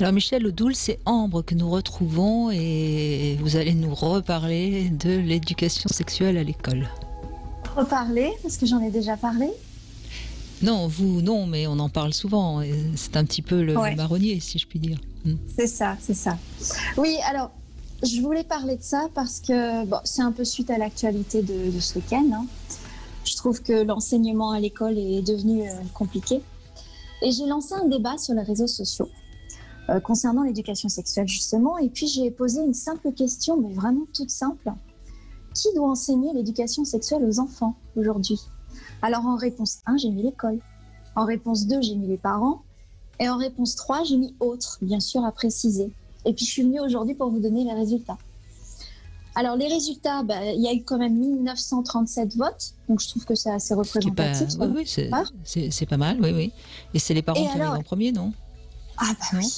Alors Michel Odoul, c'est Ambre que nous retrouvons et vous allez nous reparler de l'éducation sexuelle à l'école. Reparler, parce que j'en ai déjà parlé. Non, vous, non, mais on en parle souvent. C'est un petit peu le marronnier, si je puis dire. C'est ça, c'est ça. Oui, alors, je voulais parler de ça parce que c'est un peu suite à l'actualité de ce week-end. Hein. Je trouve que l'enseignement à l'école est devenu compliqué. Et j'ai lancé un débat sur les réseaux sociaux concernant l'éducation sexuelle, justement. Et puis, j'ai posé une simple question, mais vraiment toute simple. Qui doit enseigner l'éducation sexuelle aux enfants aujourd'hui ? Alors, en réponse 1, j'ai mis l'école. En réponse 2, j'ai mis les parents. Et en réponse 3, j'ai mis autres, bien sûr, à préciser. Et puis, je suis venue aujourd'hui pour vous donner les résultats. Alors, les résultats, il y a eu quand même 1937 votes. Donc, je trouve que c'est assez représentatif. Oui, c'est pas mal, oui. Et c'est les parents qui arrivent en premier, non ? Ah, bah oui.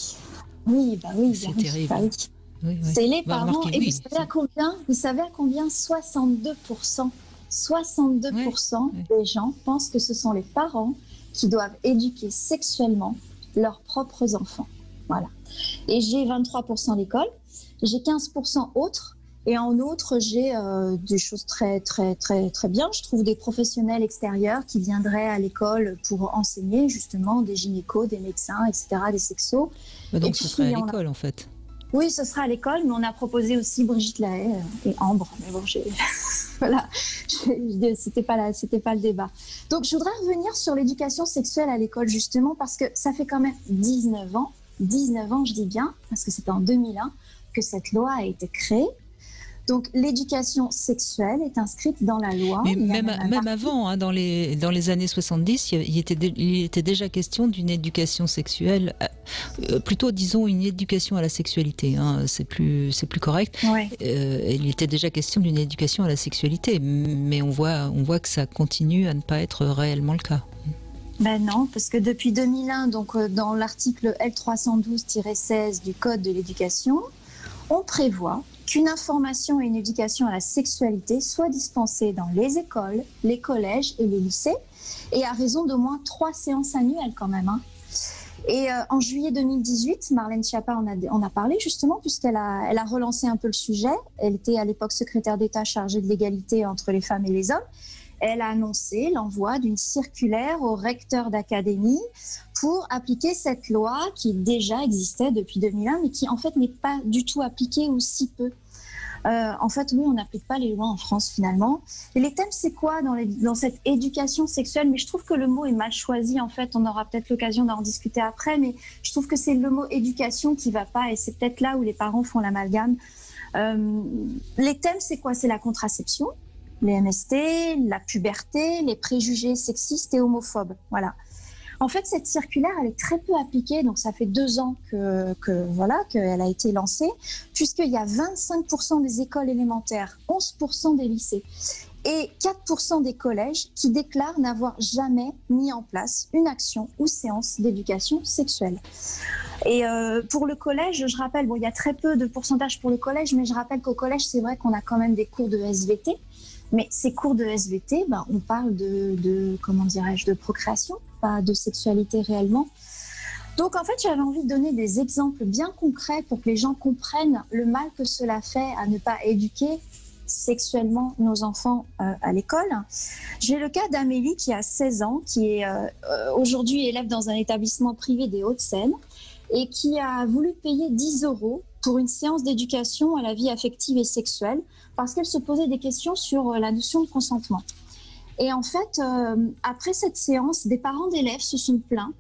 Oui. C'est terrible. Bah, oui. Oui. C'est les parents. Et vous savez à combien 62% des gens pensent que ce sont les parents qui doivent éduquer sexuellement leurs propres enfants. Voilà. Et j'ai 23% l'école, j'ai 15% autres, et en outre, j'ai des choses très, très, très, très bien. Je trouve des professionnels extérieurs qui viendraient à l'école pour enseigner, justement, des gynécos, des médecins, etc., des sexos. Donc, ce serait à l'école, en fait. Oui, ce sera à l'école, mais on a proposé aussi Brigitte Lahaie et Ambre. Mais bon, voilà, c'était pas le débat. Donc, je voudrais revenir sur l'éducation sexuelle à l'école, justement, parce que ça fait quand même 19 ans, je dis bien, parce que c'était en 2001 que cette loi a été créée. Donc, l'éducation sexuelle est inscrite dans la loi. Mais même avant, hein, dans les années 70, il était déjà question d'une éducation sexuelle, plutôt, disons, une éducation à la sexualité. Hein, c'est plus correct. Ouais. Il était déjà question d'une éducation à la sexualité, mais on voit que ça continue à ne pas être réellement le cas. Ben non, parce que depuis 2001, donc dans l'article L312-16 du Code de l'éducation, on prévoit qu'une information et une éducation à la sexualité soient dispensées dans les écoles, les collèges et les lycées, et à raison d'au moins 3 séances annuelles quand même. Hein. Et en juillet 2018, Marlène Schiappa en a parlé justement, puisqu'elle a relancé un peu le sujet. Elle était à l'époque secrétaire d'État chargée de l'égalité entre les femmes et les hommes. Elle a annoncé l'envoi d'une circulaire aux recteurs d'académie pour appliquer cette loi qui déjà existait depuis 2001, mais qui en fait n'est pas du tout appliquée ou si peu. En fait, oui, on n'applique pas les lois en France finalement. Et les thèmes, c'est quoi dans cette éducation sexuelle ? Mais je trouve que le mot est mal choisi. En fait, on aura peut-être l'occasion d'en discuter après, mais je trouve que c'est le mot éducation qui ne va pas, et c'est peut-être là où les parents font l'amalgame. Les thèmes, c'est quoi ? C'est la contraception, les MST, la puberté, les préjugés sexistes et homophobes. Voilà. En fait, cette circulaire, elle est très peu appliquée, donc ça fait 2 ans qu'elle a été lancée, puisqu'il y a 25% des écoles élémentaires, 11% des lycées et 4% des collèges qui déclarent n'avoir jamais mis en place une action ou séance d'éducation sexuelle. Et pour le collège, je rappelle, il y a très peu de pourcentage pour le collège, mais je rappelle qu'au collège, c'est vrai qu'on a quand même des cours de SVT. Mais ces cours de SVT, on parle de procréation, pas de sexualité réellement. Donc en fait, j'avais envie de donner des exemples bien concrets pour que les gens comprennent le mal que cela fait à ne pas éduquer sexuellement nos enfants à l'école. J'ai le cas d'Amélie qui a 16 ans, qui est aujourd'hui élève dans un établissement privé des Hauts-de-Seine et qui a voulu payer 10 € pour une séance d'éducation à la vie affective et sexuelle parce qu'elle se posait des questions sur la notion de consentement. Et en fait, après cette séance, des parents d'élèves se sont plaints.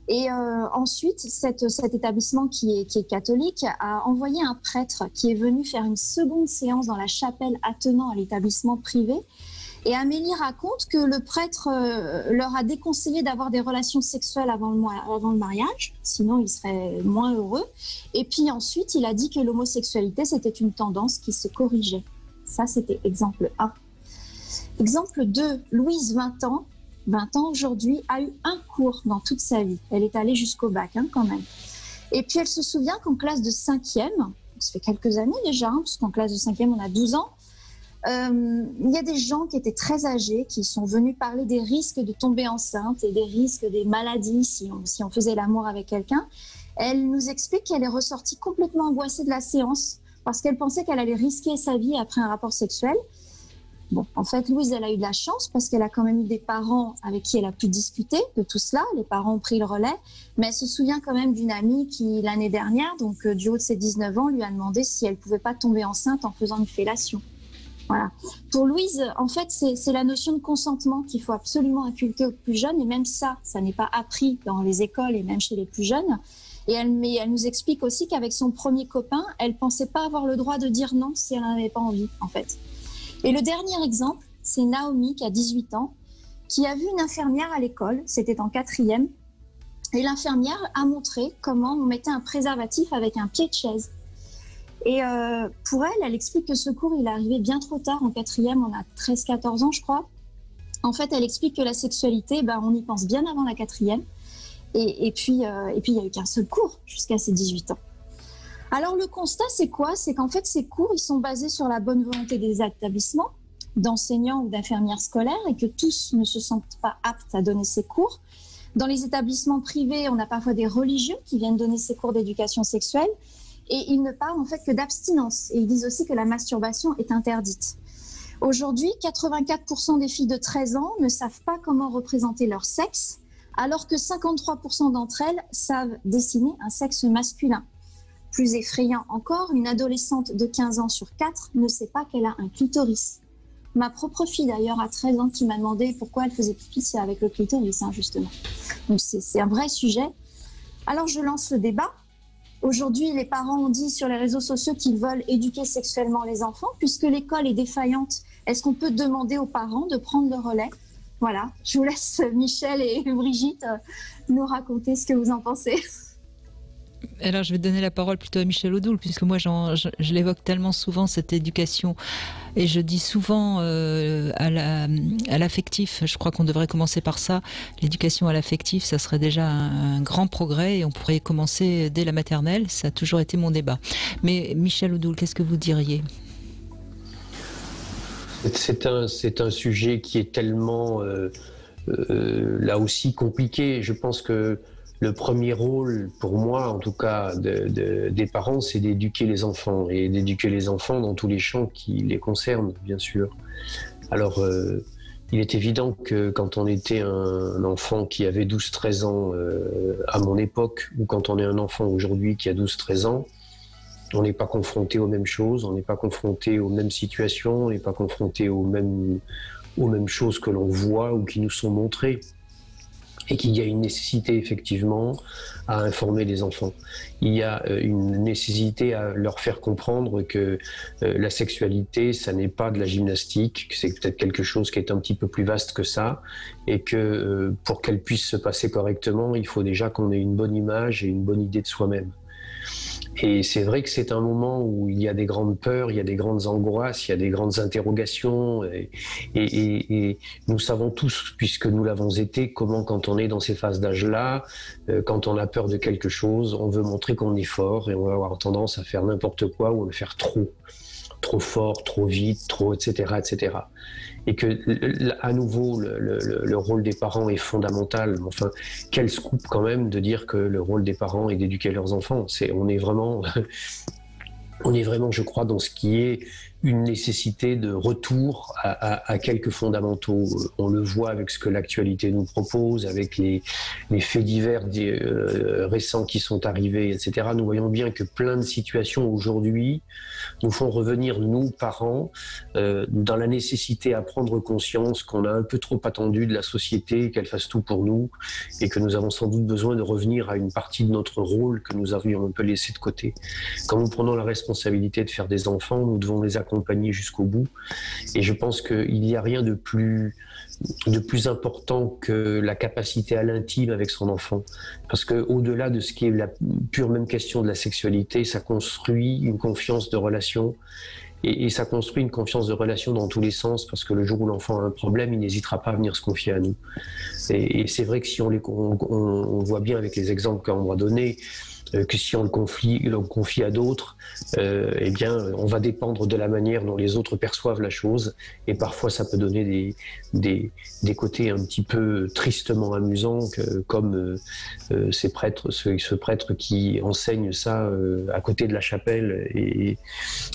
Et ensuite, cet établissement qui est catholique a envoyé un prêtre qui est venu faire une seconde séance dans la chapelle attenant à l'établissement privé. Et Amélie raconte que le prêtre leur a déconseillé d'avoir des relations sexuelles avant le mariage, sinon ils seraient moins heureux. Et puis ensuite, il a dit que l'homosexualité, c'était une tendance qui se corrigeait. Ça, c'était exemple 1. Exemple 2, Louise, 20 ans aujourd'hui, a eu un cours dans toute sa vie. Elle est allée jusqu'au bac quand même. Et puis elle se souvient qu'en classe de 5e, ça fait quelques années déjà, parce qu'en classe de 5e, on a 12 ans, il y a des gens qui étaient très âgés qui sont venus parler des risques de tomber enceinte et des risques des maladies si on faisait l'amour avec quelqu'un. Elle nous explique qu'elle est ressortie complètement angoissée de la séance parce qu'elle pensait qu'elle allait risquer sa vie après un rapport sexuel. Bon, en fait, Louise, elle a eu de la chance parce qu'elle a quand même eu des parents avec qui elle a pu discuter de tout cela. Les parents ont pris le relais, mais elle se souvient quand même d'une amie qui, l'année dernière, donc du haut de ses 19 ans, lui a demandé si elle ne pouvait pas tomber enceinte en faisant une fellation. Voilà. Pour Louise, en fait, c'est la notion de consentement qu'il faut absolument inculquer aux plus jeunes, et même ça n'est pas appris dans les écoles et même chez les plus jeunes. Et elle nous explique aussi qu'avec son premier copain, elle pensait pas avoir le droit de dire non si elle n'en avait pas envie, en fait. Et le dernier exemple, c'est Naomi qui a 18 ans, qui a vu une infirmière à l'école, c'était en 4e, et l'infirmière a montré comment on mettait un préservatif avec un pied de chaise. Et pour elle, elle explique que ce cours, il est arrivé bien trop tard, en 4e, on a 13-14 ans, je crois. En fait, elle explique que la sexualité, on y pense bien avant la 4e. Et puis, il n'y a eu qu'un seul cours jusqu'à ses 18 ans. Alors, le constat, c'est quoi? C'est qu'en fait, ces cours, ils sont basés sur la bonne volonté des établissements, d'enseignants ou d'infirmières scolaires, et que tous ne se sentent pas aptes à donner ces cours. Dans les établissements privés, on a parfois des religieux qui viennent donner ces cours d'éducation sexuelle, et ils ne parlent en fait que d'abstinence. Et ils disent aussi que la masturbation est interdite. Aujourd'hui, 84% des filles de 13 ans ne savent pas comment représenter leur sexe, alors que 53% d'entre elles savent dessiner un sexe masculin. Plus effrayant encore, une adolescente de 15 ans sur 4 ne sait pas qu'elle a un clitoris. Ma propre fille d'ailleurs à 13 ans qui m'a demandé pourquoi elle faisait pipi, c'est avec le clitoris justement. Donc c'est un vrai sujet. Alors je lance le débat. Aujourd'hui, les parents ont dit sur les réseaux sociaux qu'ils veulent éduquer sexuellement les enfants. Puisque l'école est défaillante, est-ce qu'on peut demander aux parents de prendre le relais? Voilà, je vous laisse Michel et Brigitte nous raconter ce que vous en pensez. Alors, je vais donner la parole plutôt à Michel Odoul, puisque moi, je l'évoque tellement souvent, cette éducation. Et je dis souvent à l'affectif, je crois qu'on devrait commencer par ça. L'éducation à l'affectif, ça serait déjà un grand progrès et on pourrait commencer dès la maternelle. Ça a toujours été mon débat. Mais Michel Odoul, qu'est-ce que vous diriez ? C'est un sujet qui est tellement, là aussi, compliqué. Je pense que le premier rôle, pour moi en tout cas, des parents, c'est d'éduquer les enfants, et d'éduquer les enfants dans tous les champs qui les concernent, bien sûr. Alors, il est évident que quand on était un enfant qui avait 12-13 ans à mon époque, ou quand on est un enfant aujourd'hui qui a 12-13 ans, on n'est pas confronté aux mêmes choses, on n'est pas confronté aux mêmes situations, on n'est pas confronté aux mêmes choses que l'on voit ou qui nous sont montrées. Et qu'il y a une nécessité effectivement à informer les enfants. Il y a une nécessité à leur faire comprendre que la sexualité, ça n'est pas de la gymnastique, que c'est peut-être quelque chose qui est un petit peu plus vaste que ça, et que pour qu'elle puisse se passer correctement, il faut déjà qu'on ait une bonne image et une bonne idée de soi-même. Et c'est vrai que c'est un moment où il y a des grandes peurs, il y a des grandes angoisses, il y a des grandes interrogations. Et nous savons tous, puisque nous l'avons été, comment quand on est dans ces phases d'âge-là, quand on a peur de quelque chose, on veut montrer qu'on est fort et on va avoir tendance à faire n'importe quoi ou à le faire trop fort, trop vite, trop, etc., etc. Et que, à nouveau, le rôle des parents est fondamental. Enfin, quel scoop quand même de dire que le rôle des parents est d'éduquer leurs enfants. On est vraiment, je crois, dans ce qui est une nécessité de retour à quelques fondamentaux. On le voit avec ce que l'actualité nous propose, avec les faits divers récents qui sont arrivés, etc. Nous voyons bien que plein de situations aujourd'hui nous font revenir, nous, parents, dans la nécessité à prendre conscience qu'on a un peu trop attendu de la société, qu'elle fasse tout pour nous, et que nous avons sans doute besoin de revenir à une partie de notre rôle que nous avions un peu laissé de côté. Quand nous prenons la responsabilité de faire des enfants, nous devons les accompagner jusqu'au bout. Et je pense qu'il n'y a rien de plus important que la capacité à l'intime avec son enfant. Parce qu'au-delà de ce qui est la pure même question de la sexualité, ça construit une confiance de relation. Et ça construit une confiance de relation dans tous les sens, parce que le jour où l'enfant a un problème, il n'hésitera pas à venir se confier à nous. Et c'est vrai que si on voit bien avec les exemples qu'on va donner, que si on le confie à d'autres, eh bien, on va dépendre de la manière dont les autres perçoivent la chose. Et parfois, ça peut donner des côtés un petit peu tristement amusants, comme ce prêtre qui enseigne ça à côté de la chapelle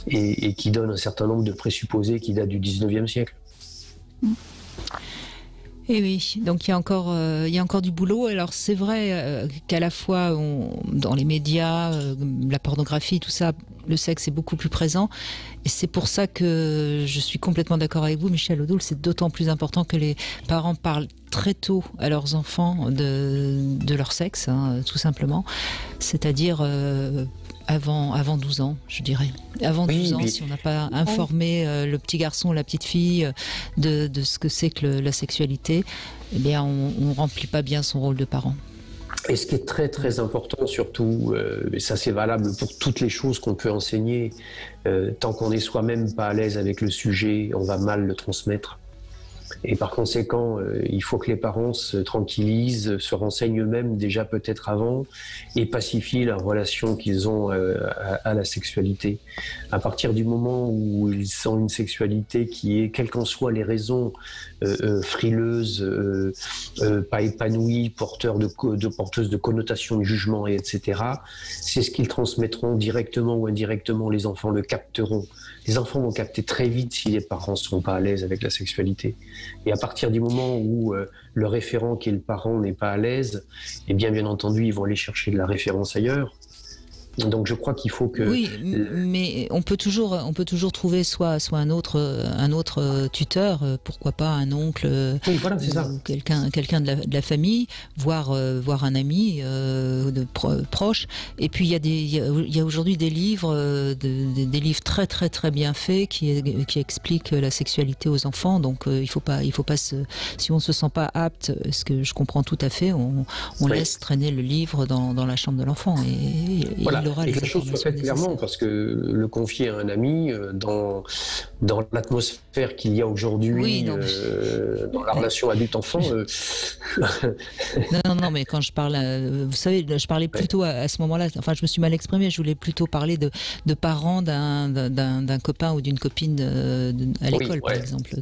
et qui donne un certain nombre de présupposés qui datent du 19e siècle. Et oui, donc il y a encore du boulot. Alors c'est vrai qu'à la fois dans les médias, la pornographie, tout ça, le sexe est beaucoup plus présent. Et c'est pour ça que je suis complètement d'accord avec vous, Michel Odoul. C'est d'autant plus important que les parents parlent très tôt à leurs enfants de leur sexe, hein, tout simplement. C'est-à-dire avant 12 ans, je dirais. Avant 12 ans, si on n'a pas informé le petit garçon ou la petite fille de ce que c'est que la sexualité, eh bien, on ne remplit pas bien son rôle de parent. Et ce qui est très très important surtout, et ça c'est valable pour toutes les choses qu'on peut enseigner, tant qu'on n'est soi-même pas à l'aise avec le sujet, on va mal le transmettre. Et par conséquent, il faut que les parents se tranquillisent, se renseignent eux-mêmes déjà peut-être avant et pacifient la relation qu'ils ont à la sexualité. À partir du moment où ils ont une sexualité qui est, quelles qu'en soient les raisons, frileuse, pas épanouie, porteuse de connotations de jugement, etc., c'est ce qu'ils transmettront directement ou indirectement, les enfants le capteront. Les enfants vont capter très vite si les parents ne sont pas à l'aise avec la sexualité. Et à partir du moment où le référent qui est le parent n'est pas à l'aise, eh bien entendu, ils vont aller chercher de la référence ailleurs. Donc je crois qu'il faut que... Oui, mais on peut toujours trouver soit un autre tuteur, pourquoi pas un oncle, oui, voilà, c'est ça. Ou quelqu'un de la famille, voire un ami proche. Et puis il y a aujourd'hui des livres, des livres très très très bien faits qui expliquent la sexualité aux enfants. Donc il faut pas si on se sent pas apte, ce que je comprends tout à fait, on laisse traîner le livre dans la chambre de l'enfant et voilà. Il aura et les que la chose soit faite clairement, parce que le confier à un ami dans l'atmosphère qu'il y a aujourd'hui, dans la relation adulte-enfant... non, mais quand je parle, vous savez, je parlais plutôt à ce moment-là, enfin je me suis mal exprimée, je voulais plutôt parler de parents d'un copain ou d'une copine à l'école, par exemple,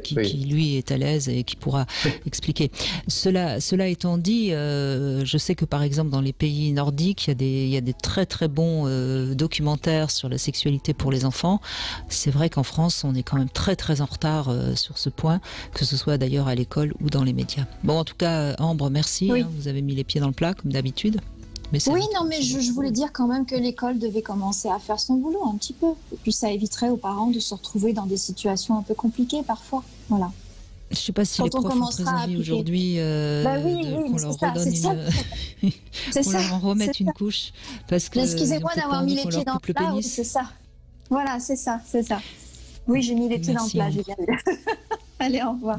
qui lui est à l'aise et qui pourra expliquer. Cela étant dit, je sais que par exemple dans les pays nordiques, il y a des très très bons documentaires sur la sexualité pour les enfants. C'est vrai qu'en France, on est quand même très très en retard sur ce point, que ce soit d'ailleurs à l'école ou dans les médias. Bon, en tout cas, Ambre, merci. Oui. Vous avez mis les pieds dans le plat, comme d'habitude. Mais je voulais dire quand même que l'école devait commencer à faire son boulot un petit peu. Et puis ça éviterait aux parents de se retrouver dans des situations un peu redemette parfois. Voilà. Je ne sais pas si les profs ont très envie aujourd'hui qu'on leur leur en remette une couche. Parce que excusez-moi d'avoir mis les pieds dans le plat, c'est ça. Voilà, c'est ça. Oui, j'ai mis les pieds dans le plat, j'ai bien vu. Allez, au revoir.